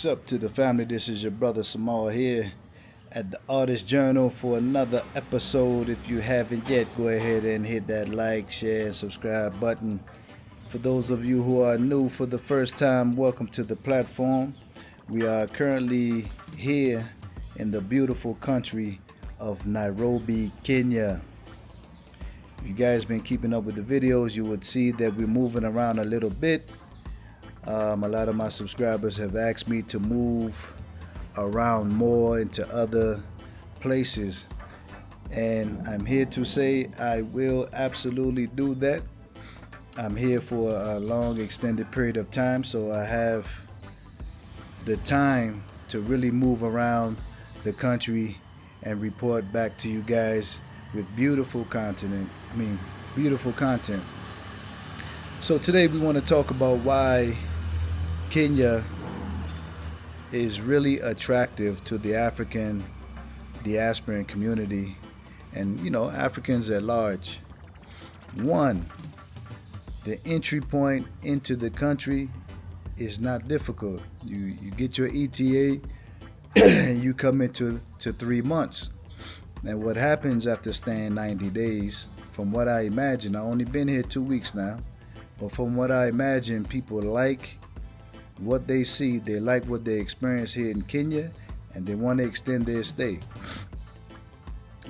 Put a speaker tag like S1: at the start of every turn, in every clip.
S1: What's up to the family? This is your brother Samal here at the Artist Journal for another episode. If you haven't yet, go ahead and hit that like, share, and subscribe button. For those of you who are new for the first time, welcome to the platform. We are currently here in the beautiful country of Nairobi, Kenya. If you guys been keeping up with the videos, you would see that we're moving around a little bit. A lot of my subscribers have asked me to move around more into other places, and I'm here to say I will absolutely do that. I'm here for a long extended period of time, so I have the time to really move around the country and report back to you guys with beautiful content. So today we want to talk about why Kenya is really attractive to the African diaspora community and Africans at large. One, the entry point into the country is not difficult. You get your ETA and you come into 3 months. And what happens after staying 90 days, from what I imagine, I've only been here 2 weeks now, but from what I imagine, people like what they see, they like what they experience here in Kenya, and they want to extend their stay.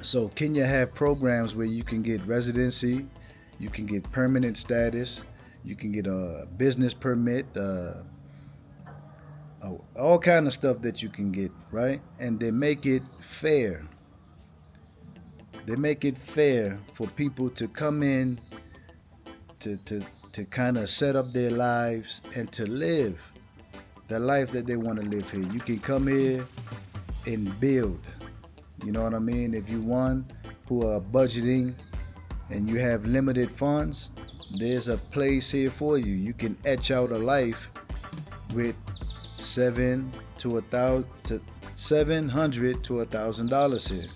S1: So Kenya have programs where you can get residency, you can get permanent status, you can get a business permit, all kind of stuff that you can get, right? And they make it fair. They make it fair for people to come in to kind of set up their lives and to live the life that they want to live here. You can come here and build. You know what I mean? If you one who are budgeting and you have limited funds, there's a place here for you. You can etch out a life with $700 to $1,000 here.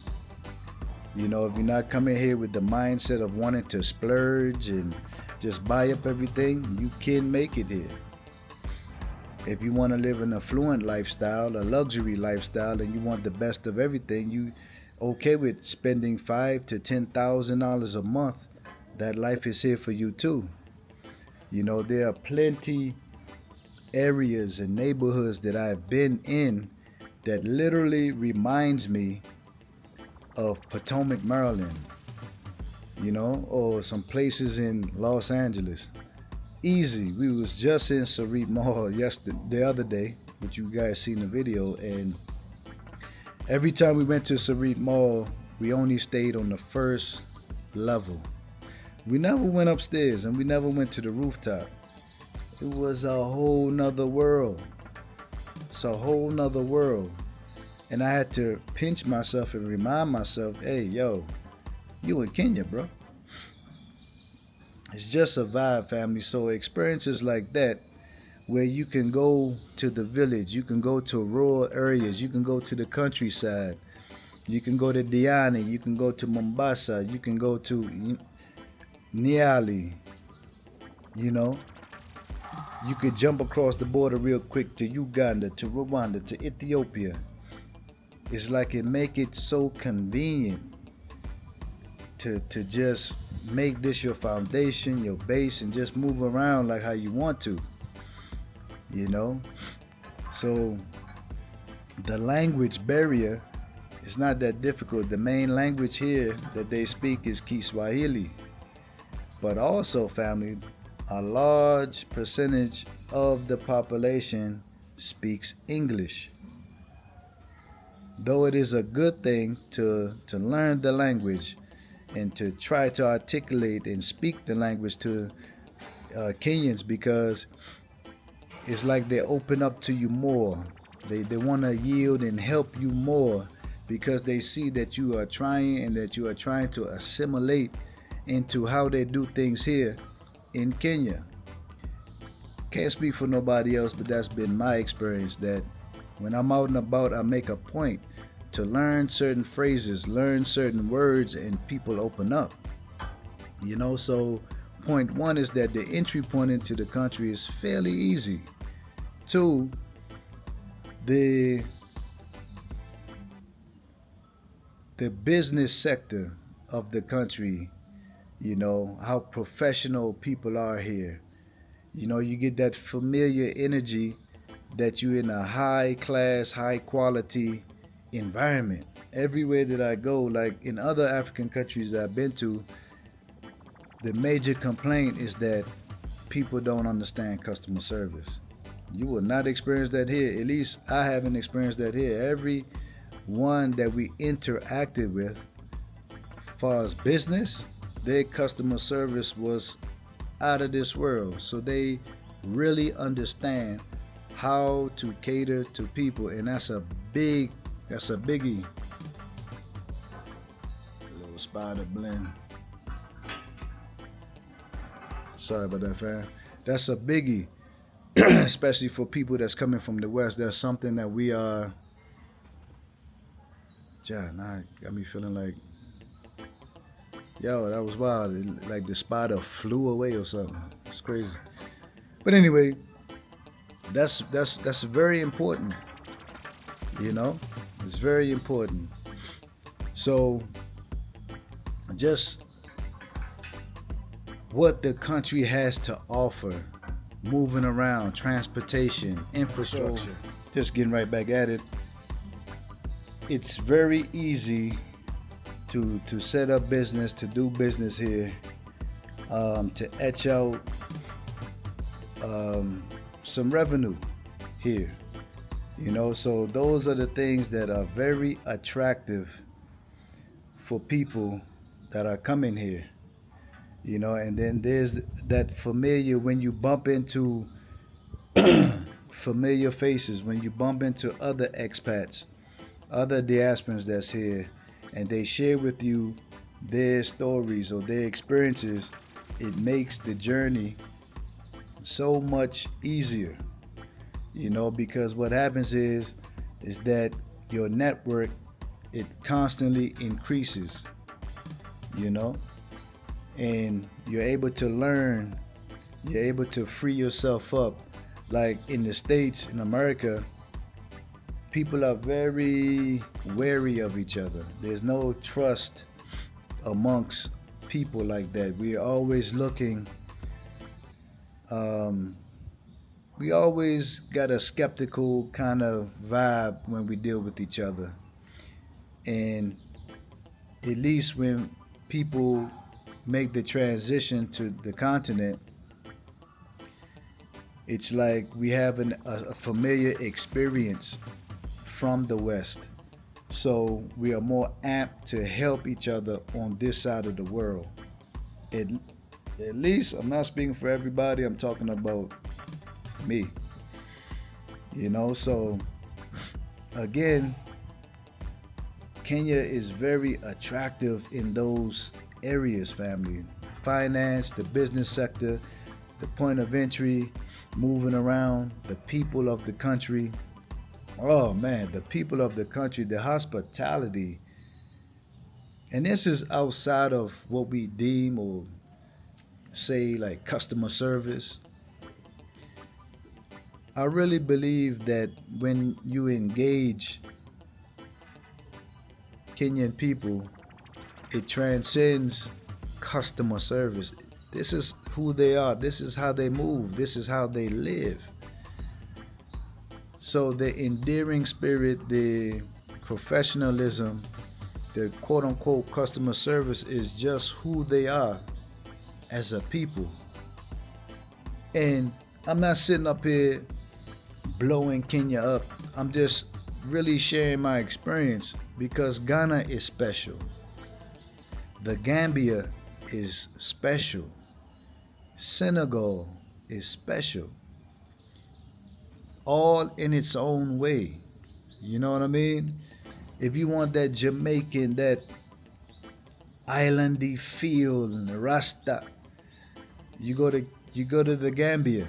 S1: You know, if you're not coming here with the mindset of wanting to splurge and just buy up everything, you can make it here. If you want to live an affluent lifestyle, a luxury lifestyle, and you want the best of everything, you okay with spending $5,000 to $10,000 a month, that life is here for you too. You know, there are plenty areas and neighborhoods that I've been in that literally reminds me of Potomac, Maryland, or some places in Los Angeles. Easy. We was just in Sarit Mall the other day, which you guys seen the video, and every time we went to Sarit Mall, we only stayed on the first level. We never went upstairs and we never went to the rooftop. It was a whole nother world. It's a whole nother world. And I had to pinch myself and remind myself, hey, yo, you in Kenya, bro. It's just a vibe, family. So experiences like that, where you can go to the village, you can go to rural areas, you can go to the countryside, you can go to Diani, you can go to Mombasa, you can go to Nyali, you could jump across the border real quick to Uganda, to Rwanda, to Ethiopia. It's like it make it so convenient to just make this your foundation, your base, and just move around like how you want to, So the language barrier is not that difficult. The main language here that they speak is Kiswahili. But also, family, a large percentage of the population speaks English. Though it is a good thing to learn the language and to try to articulate and speak the language to Kenyans, because it's like they open up to you more. They want to yield and help you more because they see that you are trying and that you are trying to assimilate into how they do things here in Kenya. Can't speak for nobody else, but that's been my experience, that when I'm out and about, I make a point to learn certain phrases, learn certain words, and people open up. So point one is that the entry point into the country is fairly easy. Two, the business sector of the country, how professional people are here. You get that familiar energy that you're in a high class, high quality environment. Everywhere that I go, like in other African countries that I've been to, the major complaint is that people don't understand customer service. You will not experience that here. At least I haven't experienced that here. Every one that we interacted with, as far as business, their customer service was out of this world. So they really understand how to cater to people, and that's a biggie. A little spider blend. Sorry about that, fam. That's a biggie, especially for people that's coming from the West. That's something that we are. Yeah, now got me feeling like, yo, that was wild. Like the spider flew away or something. It's crazy. But anyway, that's very important. It's very important. So just what the country has to offer, moving around, transportation, infrastructure. So, just getting right back at it. It's very easy to set up business, to do business here, to etch out some revenue here. So those are the things that are very attractive for people that are coming here. And then there's that familiar, when you bump into familiar faces, when you bump into other expats, other diasporans that's here, and they share with you their stories or their experiences, it makes the journey so much easier. Because what happens is that your network, it constantly increases, and you're able to learn, you're able to free yourself up. Like in the States, in America, people are very wary of each other. There's no trust amongst people like that. We are always looking, we always got a skeptical kind of vibe when we deal with each other. And at least when people make the transition to the continent, it's like we have a familiar experience from the West. So we are more apt to help each other on this side of the world. At least, I'm not speaking for everybody, I'm talking about me. So again, Kenya is very attractive in those areas, family. Finance, the business sector, the point of entry, moving around, the people of the country. Oh man, the people of the country, the hospitality. And this is outside of what we deem or say like customer service. I really believe that when you engage Kenyan people, it transcends customer service. This is who they are. This is how they move. This is how they live. So the endearing spirit, the professionalism, the quote-unquote customer service is just who they are as a people. And I'm not sitting up here blowing Kenya up. I'm just really sharing my experience because Ghana is special. The Gambia is special. Senegal is special. All in its own way. You know what I mean? If you want that Jamaican, that islandy feel and the Rasta, you go to the Gambia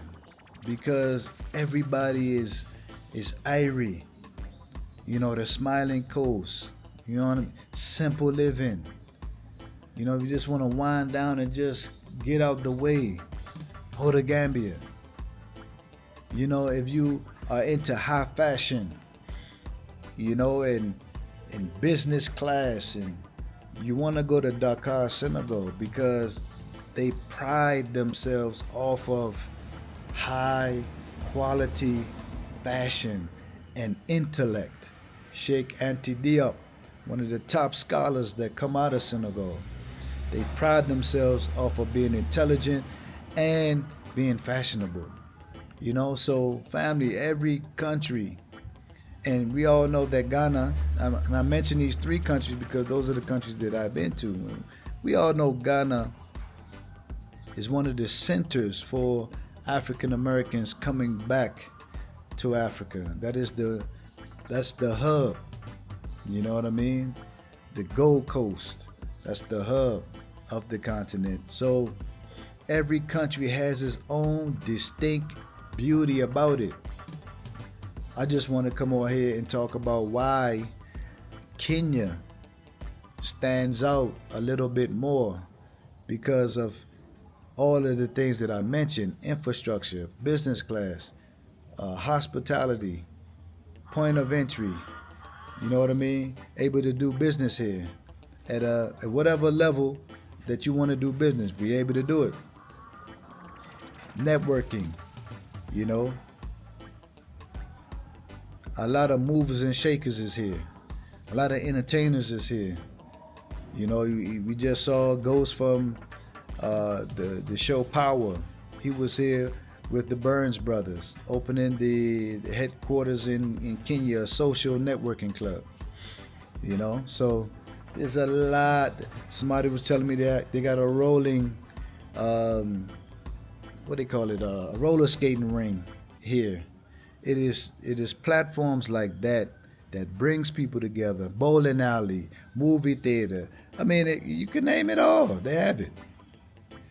S1: because everybody is Irie. The smiling coast. You know what I mean? Simple living. If you just want to wind down and just get out the way, go to Gambia. If you are into high fashion, you know, in business class, and you want to go to Dakar, Senegal, because they pride themselves off of high quality fashion and intellect. Sheikh Anta Diop, one of the top scholars that come out of Senegal, they pride themselves off of being intelligent and being fashionable. You know, so family, every country, and we all know that Ghana, and I mention these three countries because those are the countries that I've been to. We all know Ghana is one of the centers for African Americans coming back to Africa. That's the hub. You know what I mean? The Gold Coast. That's the hub of the continent. So every country has its own distinct beauty about it. I just want to come over here and talk about why Kenya stands out a little bit more because of all of the things that I mentioned: infrastructure, business class, hospitality, point of entry. You know what I mean? Able to do business here at whatever level that you want to do business. Be able to do it. Networking, you know. A lot of movers and shakers is here. A lot of entertainers is here. You know, we just saw Ghost from the show Power. He was here with the Burns brothers, opening the headquarters in Kenya, a social networking club. You know, so there's a lot. Somebody was telling me that they got a rolling, what they call it, a roller skating ring here. It is platforms like that that brings people together. Bowling alley, movie theater. I mean, you can name it all. They have it.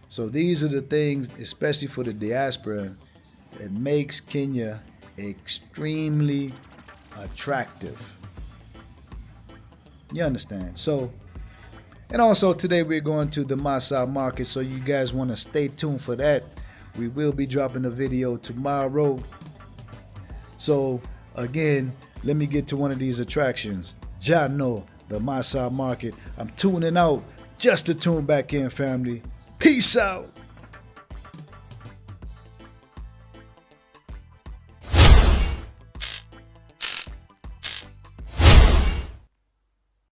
S1: So these are the things, especially for the diaspora, that makes Kenya extremely attractive. You understand? So, and also today we're going to the Masai market, so you guys want to stay tuned for that. We will be dropping a video tomorrow. So again, let me get to one of these attractions. Jano, the Masai market. I'm tuning out just to tune back in, family. Peace out.